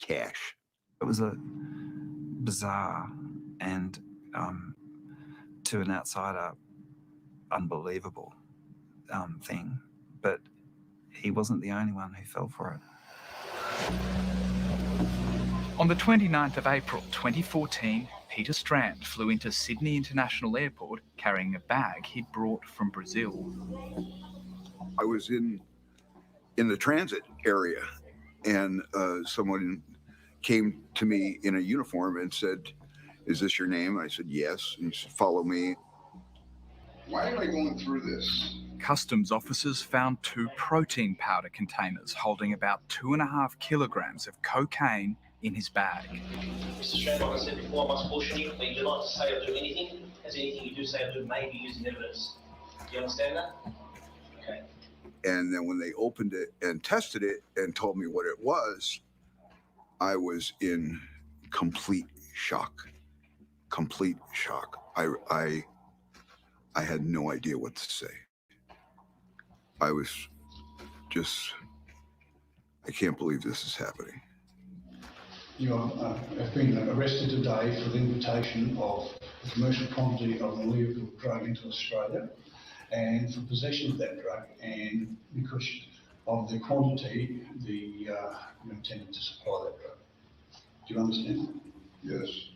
cash. It was a bizarre and, to an outsider, unbelievable thing, but he wasn't the only one who fell for it. On the 29th of April 2014, Peter Strand flew into Sydney International Airport carrying a bag he'd brought from Brazil. I was in the transit area and someone came to me in a uniform and said, "Is this your name?" I said, "Yes." And he said, "Follow me." Why am I going through this? Customs officers found 2 protein powder containers holding about 2.5 kilograms of cocaine in his bag. Mr. Strand, like I said before, I must caution you that you do not say or do anything, as anything you do say or do may be used in evidence. Do you understand that? Okay. And then when they opened it and tested it and told me what it was, I was in complete shock. Complete shock. I had no idea what to say. I was just, I can't believe this is happening. You have been arrested today for the importation of a commercial quantity of illegal drug into Australia and for possession of that drug, and because of the quantity, you intended to supply that drug. Do you understand? Yes.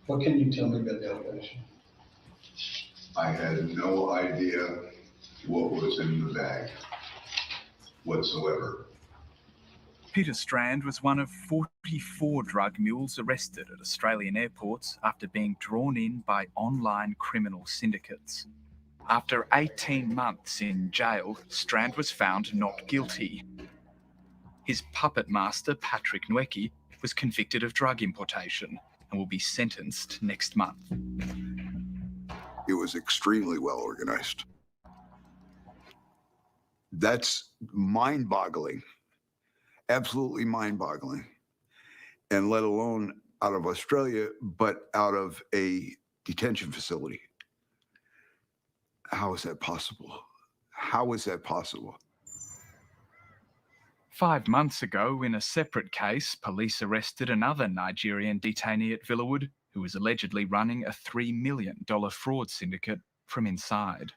What can you tell me about the allegation? I had no idea what was in the bag whatsoever. Peter Strand was one of 44 drug mules arrested at Australian airports after being drawn in by online criminal syndicates. After 18 months in jail, Strand was found not guilty. His puppet master, Patrick Nweki, was convicted of drug importation and will be sentenced next month. It was extremely well organized. That's mind-boggling, absolutely mind-boggling. And let alone out of Australia, but out of a detention facility. How is that possible? How is that possible? 5 months ago, in a separate case, police arrested another Nigerian detainee at Villawood who was allegedly running a $3 million fraud syndicate from inside.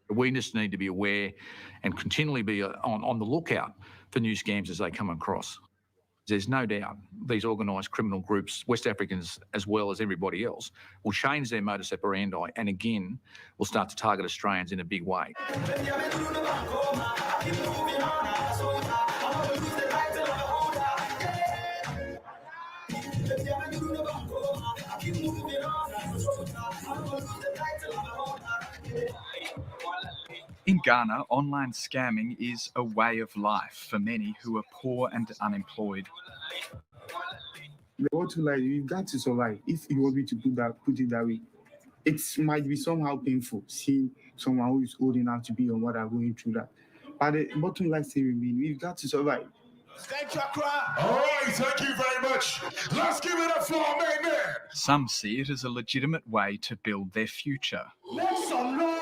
We just need to be aware and continually be on the lookout for new scams as they come across. There's no doubt these organised criminal groups, West Africans as well as everybody else, will change their modus operandi and again will start to target Australians in a big way. In Ghana, online scamming is a way of life for many who are poor and unemployed. You've got to survive. If you want me to put it that way, it might be somehow painful seeing someone who is old enough to be on what are going through that. But the bottom line still remains, we've got to survive. All right, thank you very much. Let's give it up for our main man. Some see it as a legitimate way to build their future. Make some noise.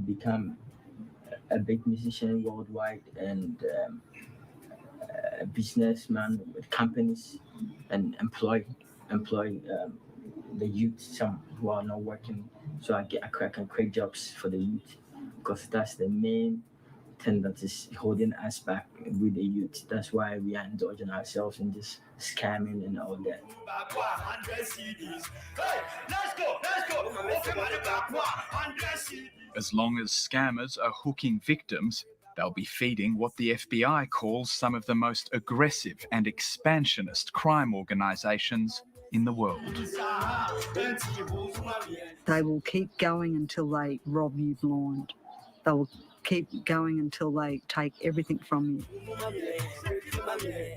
Become a big musician worldwide and a businessman with companies and employ the youth, some who are not working, so I can create jobs for the youth, because that's the main thing that is holding us back with the youth. That's why we are indulging ourselves in this scamming and all that. As long as scammers are hooking victims, they'll be feeding what the FBI calls some of the most aggressive and expansionist crime organisations in the world. They will keep going until they rob you blind. They will keep going until they take everything from you.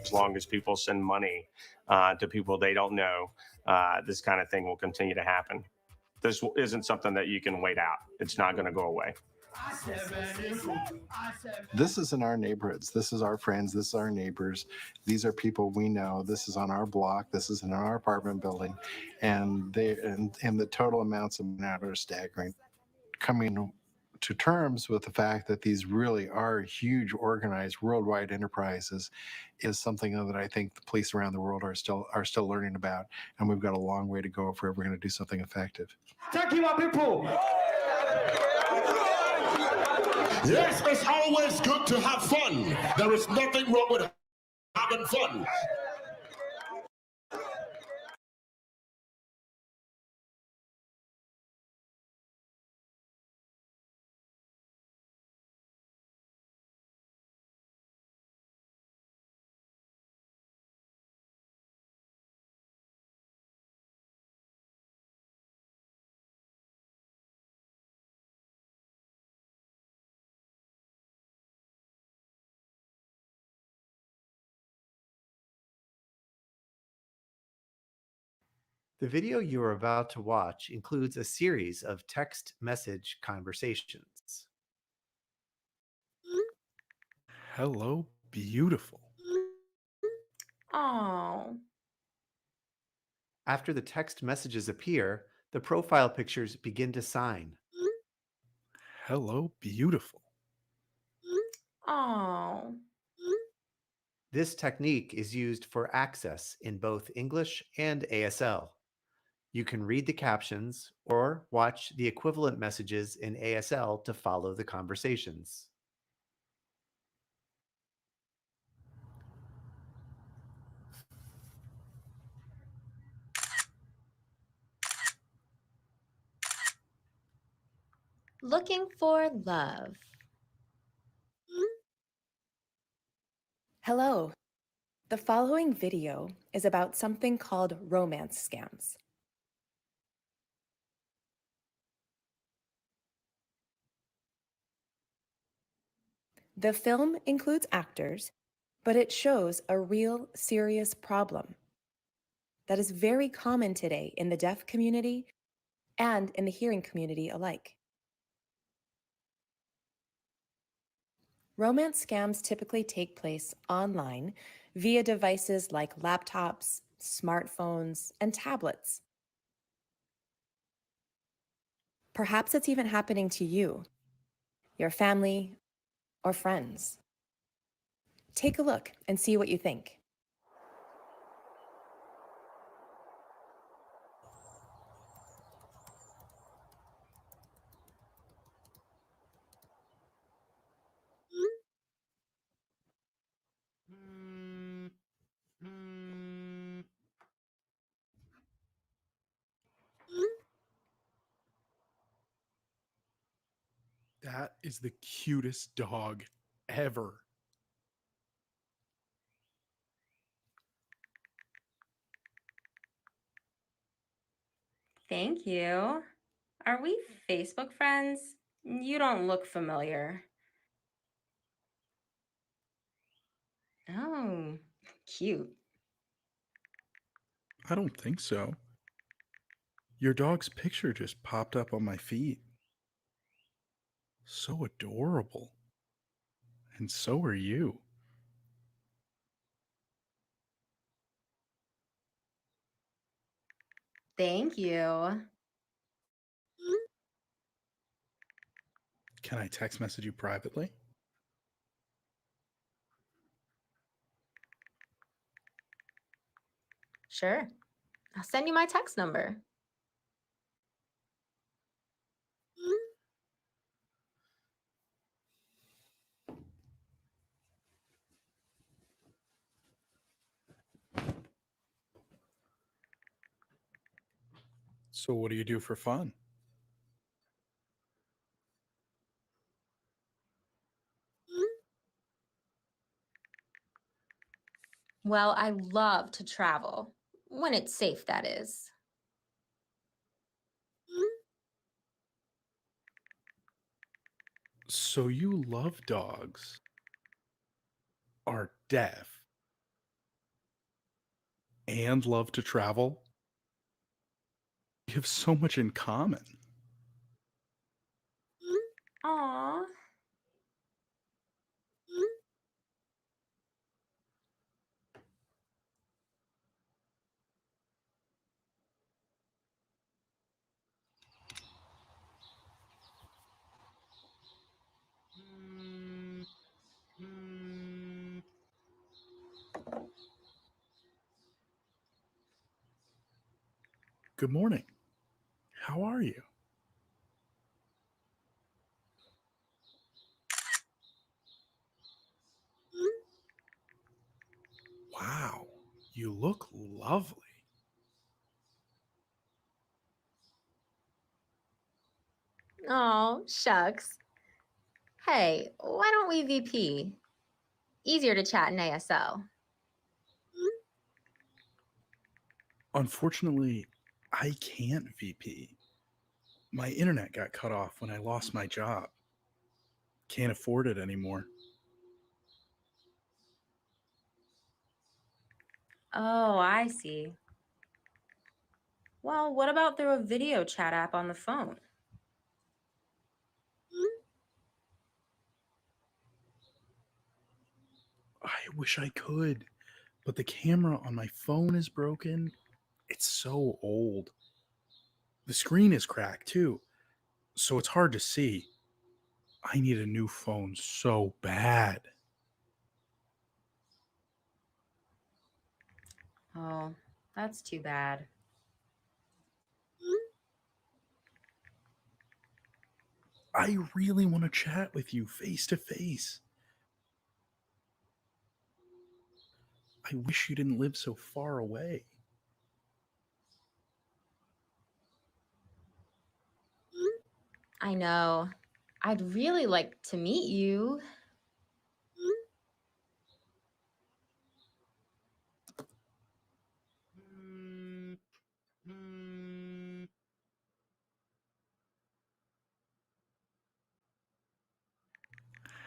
As long as people send money to people they don't know, this kind of thing will continue to happen. This isn't something that you can wait out. It's not going to go away. This is in our neighborhoods. This is our friends. This is our neighbors. These are people we know. This is on our block. This is in our apartment building. And the total amounts of money are staggering. Coming to terms with the fact that these really are huge, organized, worldwide enterprises is something that I think the police around the world are still learning about, and we've got a long way to go if we're ever going to do something effective. Thank you, my people. Yes, it's always good to have fun. There is nothing wrong with having fun. The video you are about to watch includes a series of text message conversations. Hello, beautiful. Oh. After the text messages appear, the profile pictures begin to sign. Hello, beautiful. Oh. This technique is used for access in both English and ASL. You can read the captions or watch the equivalent messages in ASL to follow the conversations. Looking for love. Hello. The following video is about something called romance scams. The film includes actors, but it shows a real serious problem. that is very common today in the deaf community and in the hearing community alike. Romance scams typically take place online via devices like laptops, smartphones, and tablets. Perhaps it's even happening to you, your family, or friends. Take a look and see what you think. That is the cutest dog ever. Thank you. Are we Facebook friends? You don't look familiar. Oh, cute. I don't think so. Your dog's picture just popped up on my feed. So adorable. And so are you. Thank you. Can I text message you privately? Sure. I'll send you my text number. So what do you do for fun? Well, I love to travel. When it's safe, that is. So you love dogs, are deaf, and love to travel? You have so much in common. Aw. Good morning. How are you? Wow, you look lovely. Oh, shucks. Hey, why don't we VP? Easier to chat in ASL. Unfortunately, I can't VP. My internet got cut off when I lost my job. Can't afford it anymore. Oh, I see. Well, what about through a video chat app on the phone? I wish I could, but the camera on my phone is broken. It's so old. The screen is cracked too, so it's hard to see. I need a new phone so bad. Oh, that's too bad. I really want to chat with you face to face. I wish you didn't live so far away. I know. I'd really like to meet you.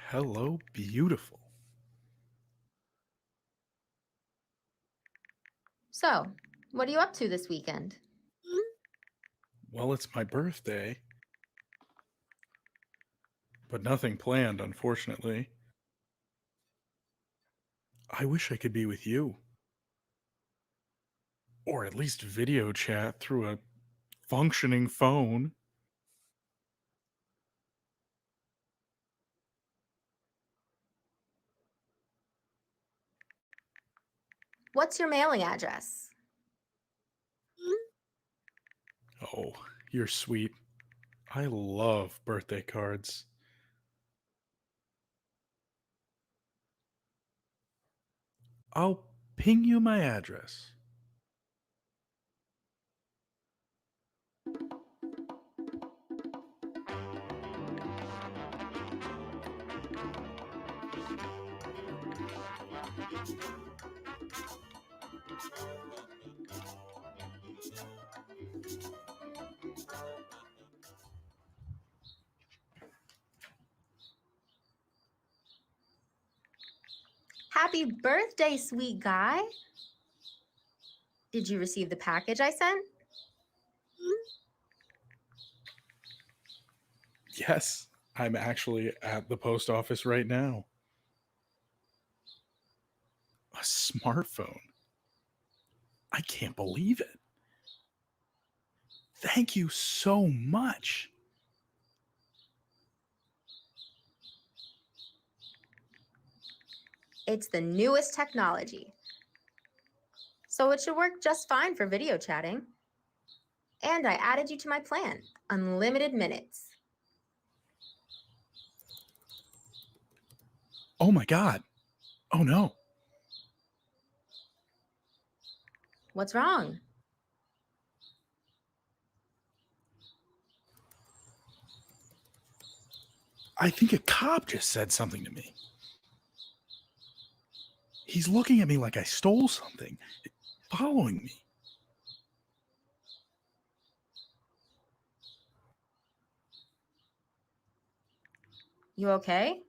Hello, beautiful. So, What are you up to this weekend? Well, it's my birthday. But nothing planned, unfortunately. I wish I could be with you. Or at least video chat through a functioning phone. What's your mailing address? Oh, you're sweet. I love birthday cards. I'll ping you my address. Happy birthday, sweet guy. Did you receive the package I sent? Yes, I'm actually at the post office right now. A smartphone. I can't believe it. Thank you so much. It's the newest technology, so it should work just fine for video chatting. And I added you to my plan, unlimited minutes. Oh my God. Oh no. What's wrong? I think a cop just said something to me. He's looking at me like I stole something, following me. You okay?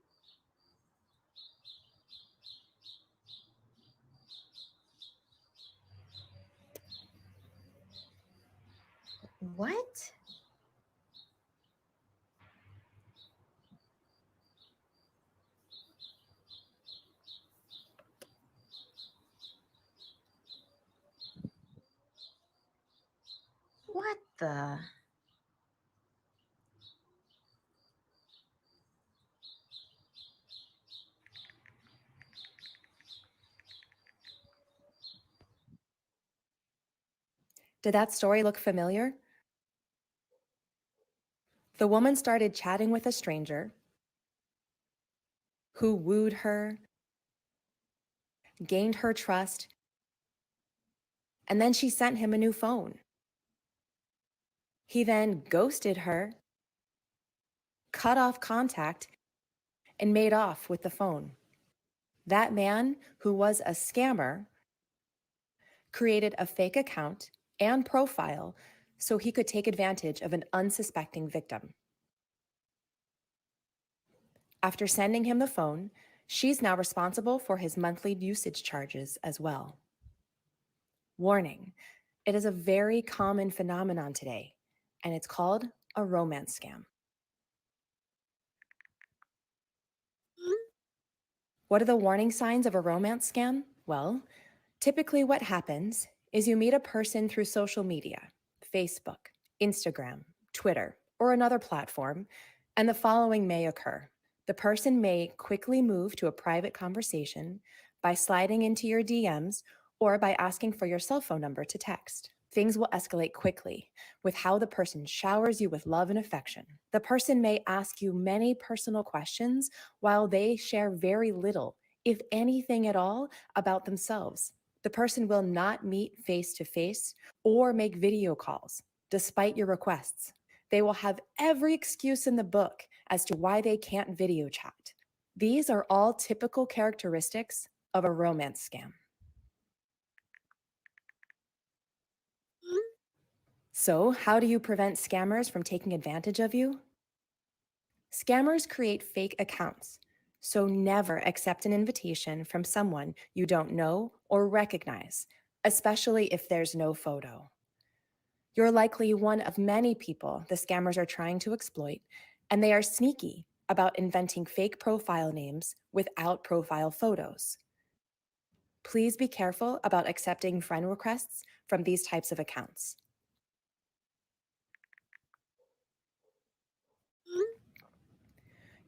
What? What the? Did that story look familiar? The woman started chatting with a stranger who wooed her, gained her trust, and then she sent him a new phone. He then ghosted her, cut off contact, and made off with the phone. That man, who was a scammer, created a fake account and profile so he could take advantage of an unsuspecting victim. After sending him the phone, she's now responsible for his monthly usage charges as well. Warning, it is a very common phenomenon today, and it's called a romance scam. What are the warning signs of a romance scam? Well, typically what happens is you meet a person through social media, Facebook, Instagram, Twitter, or another platform, and the following may occur. The person may quickly move to a private conversation by sliding into your DMs or by asking for your cell phone number to text. Things will escalate quickly with how the person showers you with love and affection. The person may ask you many personal questions while they share very little, if anything at all, about themselves. The person will not meet face to face or make video calls, despite your requests. They will have every excuse in the book as to why they can't video chat. These are all typical characteristics of a romance scam. So, how do you prevent scammers from taking advantage of you? Scammers create fake accounts, so never accept an invitation from someone you don't know or recognize especially if there's no photo. You're likely one of many people the scammers are trying to exploit, and they are sneaky about inventing fake profile names without profile photos. Please be careful about accepting friend requests from these types of accounts.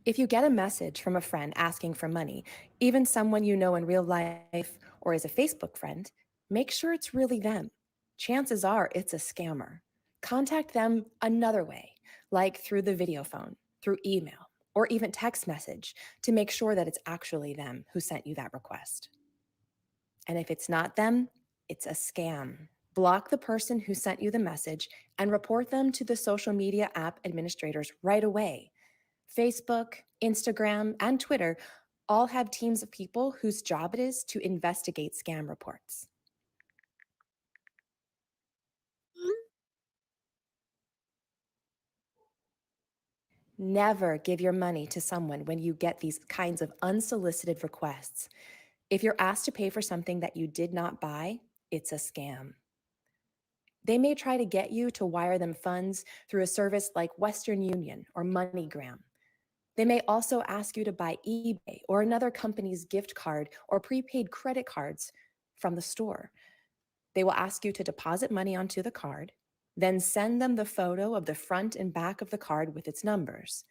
If you get a message from a friend asking for money, even someone you know in real life or is a Facebook friend, make sure it's really them. Chances are it's a scammer. Contact them another way, like through the video phone, through email, or even text message to make sure that it's actually them who sent you that request. And if it's not them, it's a scam. Block the person who sent you the message and report them to the social media app administrators right away. Facebook, Instagram, and Twitter all have teams of people whose job it is to investigate scam reports. Never give your money to someone when you get these kinds of unsolicited requests. If you're asked to pay for something that you did not buy, it's a scam. They may try to get you to wire them funds through a service like Western Union or MoneyGram. They may also ask you to buy eBay or another company's gift card or prepaid credit cards from the store. They will ask you to deposit money onto the card, then send them the photo of the front and back of the card with its numbers.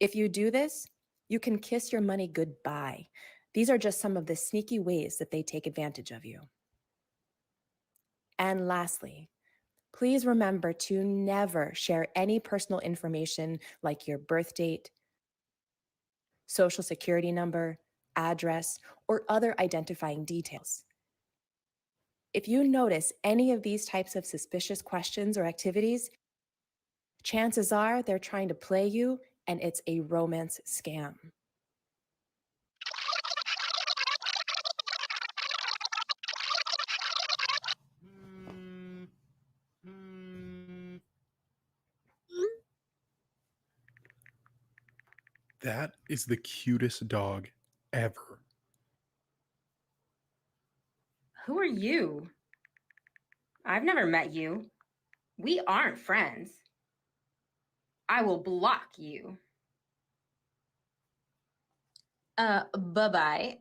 If you do this, you can kiss your money goodbye. These are just some of the sneaky ways that they take advantage of you. And lastly, please remember to never share any personal information like your birth date, social security number, address, or other identifying details. If you notice any of these types of suspicious questions or activities, chances are they're trying to play you and it's a romance scam. That is the cutest dog ever. Who are you? I've never met you. We aren't friends. I will block you. Bye-bye.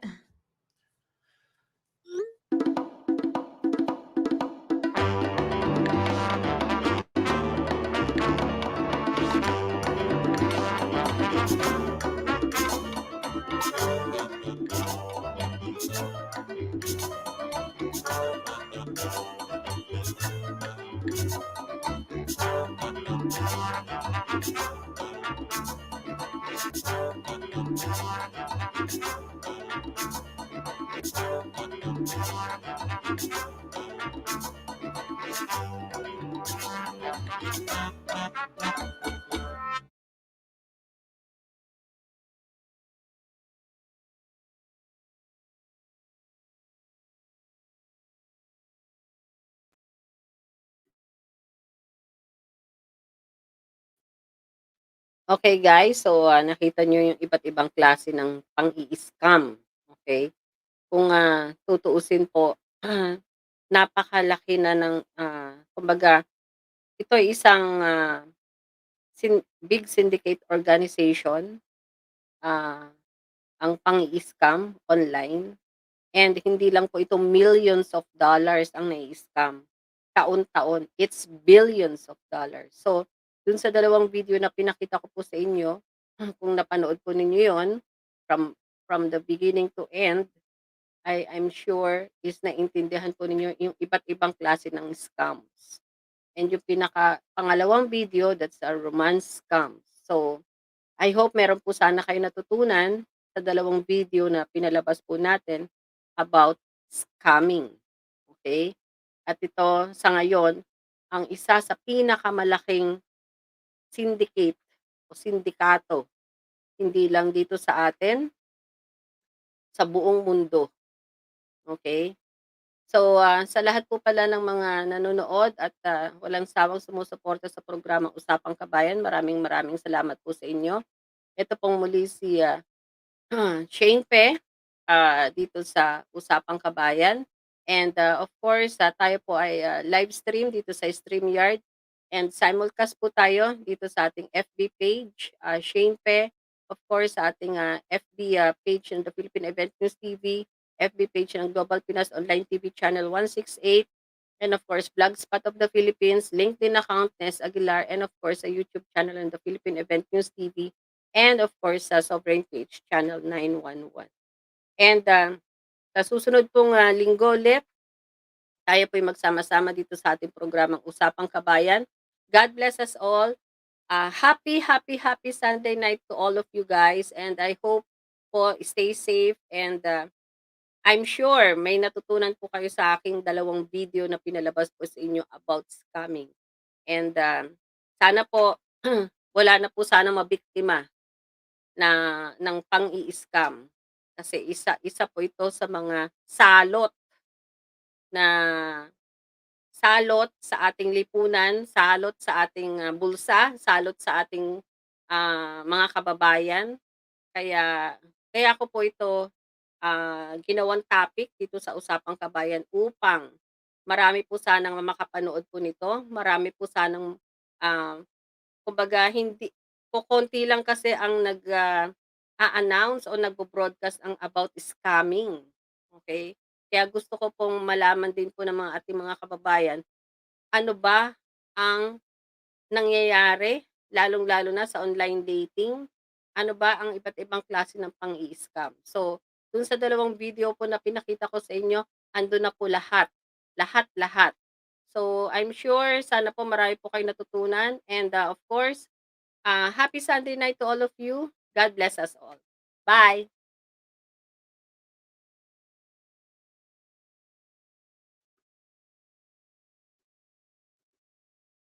Okay guys, so nakita nyo yung iba't ibang klase ng pang-i-scam. Okay? Kung tutuusin po, napakalaki na ng, kumbaga, ito ay isang big syndicate organization, ang pang-i-scam online. And hindi lang po ito millions of dollars ang nai-scam. Taon-taon, it's billions of dollars. So, dun sa dalawang video na pinakita ko po sa inyo, kung napanood po ninyo yon from the beginning to end, I'm sure is naintindihan po ninyo yung iba't ibang klase ng scams. And yung pangalawang video, that's a romance scam. So, I hope meron po sana kayo natutunan sa dalawang video na pinalabas po natin about scamming. Okay? At ito, sa ngayon, ang isa sa pinakamalaking syndicate o sindikato, hindi lang dito sa atin, sa buong mundo. Okay? So, sa lahat po pala ng mga nanonood at walang sawang sumusuporta sa programang Usapang Kabayan, maraming salamat po sa inyo. Ito pong muli si SHAINE dito sa Usapang Kabayan. And of course, tayo po ay live stream dito sa StreamYard. And simulcast po tayo dito sa ating FB page, SHAINE. Of course, sa ating FB page ng the Philippine Event News TV, FB page ng Global Pinas Online TV Channel 168, and of course, Blogspot of the Philippines, LinkedIn account, Nes Aguilar, and of course, a YouTube channel ng the Philippine Event News TV, and of course, sa Sovereign Page Channel 911. And sa susunod pong linggo ulit, tayo po'y magsama-sama dito sa ating programang Usapang Kabayan. God bless us all. Happy Sunday night to all of you guys. And I hope po stay safe. And I'm sure may natutunan po kayo sa aking dalawang video na pinalabas po sa inyo about scamming. And sana po wala na po sana mabiktima ng pang-i-scam. Kasi isa po ito sa mga salot sa ating lipunan, salot sa ating bulsa, salot sa ating mga kababayan. Kaya ko po ito ginawang topic dito sa Usapang Kabayan upang marami po sanang makapanood po nito. Marami po sanang kumbaga hindi konti lang kasi ang nag-a-announce o nagbo-broadcast ang about scamming. Okay? Kaya gusto ko pong malaman din po ng mga ating mga kababayan, ano ba ang nangyayari, lalong-lalo na sa online dating, ano ba ang iba't ibang klase ng pang-i-scam. So, dun sa dalawang video po na pinakita ko sa inyo, andun na po lahat. Lahat. So, I'm sure, sana po marami po kayo natutunan. And of course, happy Sunday night to all of you. God bless us all. Bye!